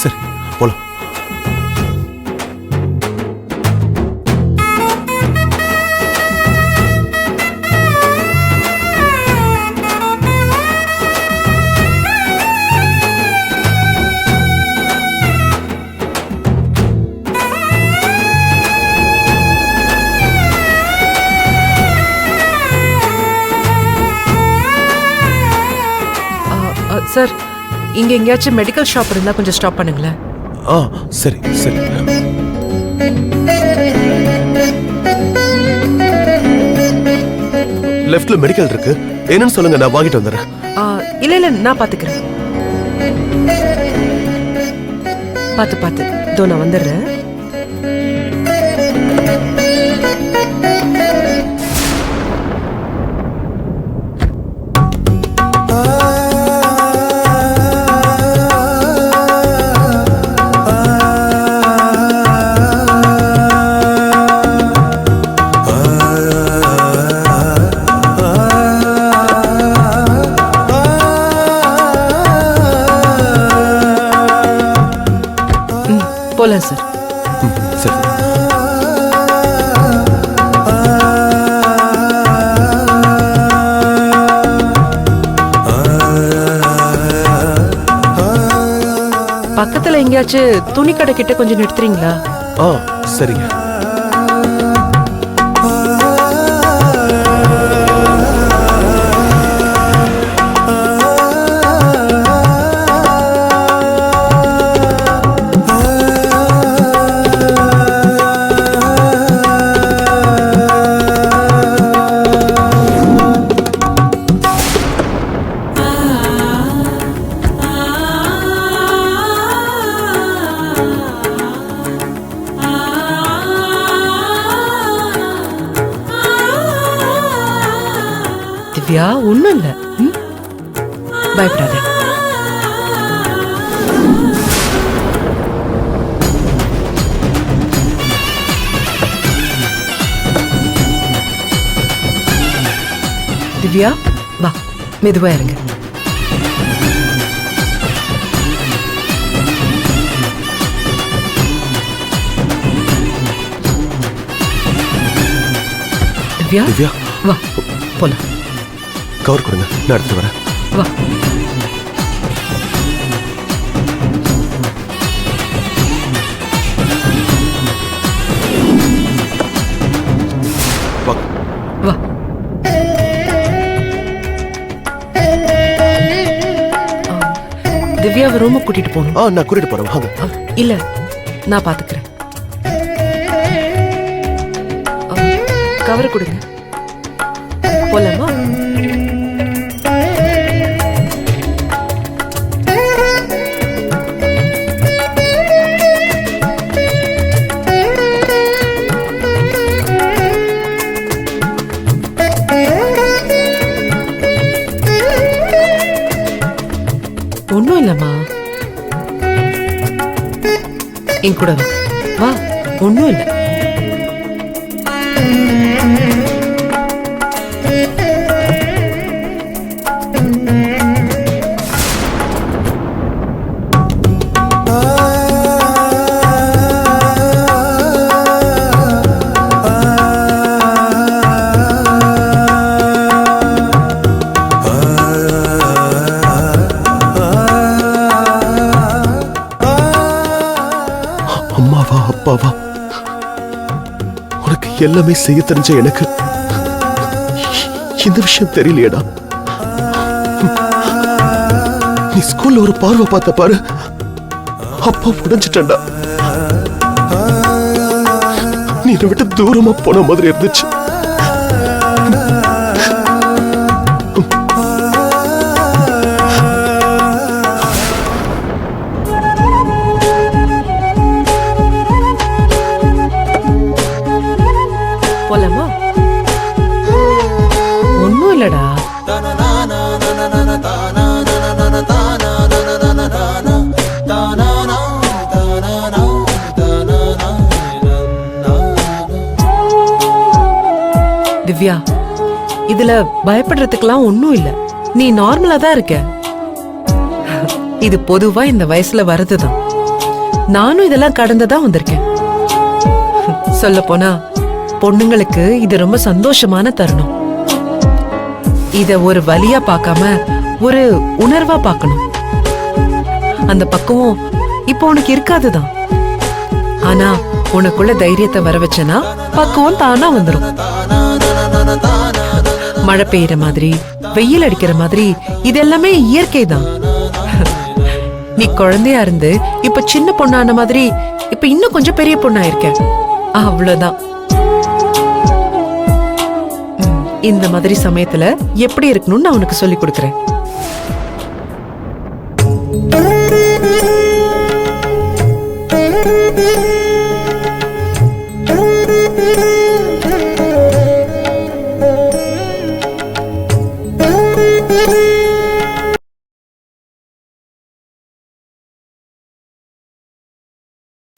சரி போலாம். சார், இங்க எங்கேயாச்சும் மெடிக்கல் ஷாப் இருந்தா கொஞ்சம் ஸ்டாப் பண்ணுங்களேன். சரி சரி. லெஃப்ட்ல மெடிக்கல் இருக்கு, என்னன்னு சொல்லுங்க, நான் வாங்கிட்டு வந்துடுறேன். இல்ல நான் பாத்துக்கிறேன். பாத்து இதோ நான் வந்துடுறேன். போலாம் சார். சரி. பக்கத்துல எங்கேயாச்சும் துணி கடை கிட்ட கொஞ்சம் நிறுத்துறீங்களா? சரிங்க. திவ்யா, ஒண்ணும் இல்ல, பயப்படாத. திவ்யா வா, மெதுவா இருங்க. திவ்யா திவ்யா வா போலாம். கவர் கொடுங்க, நான் எடுத்து வரேன். வா. வா. திவ்யாவை ரூமுக்கு கூட்டிட்டு போகணும். நான் கூட்டிட்டு போறேன், வாங்க. இல்ல நான் பாத்துக்கிறேன். கவர் கொடுங்க. போலாமா? ஒண்ணும் இல்லம்மா, என் கூட வா. ஒண்ணும் இல்ல. அம்மாவா அப்பாவா, உனக்கு எல்லாமே செய்ய தெரிஞ்ச எனக்கு இந்த விஷயம் தெரியலையடா. நீ ஸ்கூல்ல ஒரு பார்வை பார்த்த பாரு, அப்பா உடைஞ்சிட்டா. நீ என்னை விட்டு தூரமா போன மாதிரி இருந்துச்சு. போலாமா? ஒண்ணும் இல்லடா. திவ்யா, இதுல பயப்படுறதுக்கெல்லாம் ஒண்ணும் இல்ல. நீ நார்மலா தான் இருக்க. இது பொதுவா இந்த வயசுல வரதுதான். நானும் இதெல்லாம் கடந்துதான் வந்திருக்கேன். சொல்ல போனா பொண்ணுங்களுக்கு இது ரொம்ப சந்தோஷமான தருணம். இத ஒரு வலியா பார்க்காம ஒரு உணர்வா பார்க்கணும். அந்த பக்குவம் இப்போ உனக்கு இருக்காதுதான். ஆனா உனக்குள்ள தைரியத்தை வர வச்சனா பக்குவம் தானா வந்துரும். மழை பெய்யற மாதிரி, வெயில் அடிக்கிற மாதிரி இது எல்லாமே இயற்கை தான். நீ குழந்தையா இருந்து இப்ப சின்ன பொண்ணான மாதிரி இப்ப இன்னும் கொஞ்சம் பெரிய பொண்ணா இருக்க. அவ்வளவுதான். இந்த மாதிரி சமயத்துல எப்படி இருக்கணும்னு நான் உனக்கு சொல்லி கொடுக்கறேன்.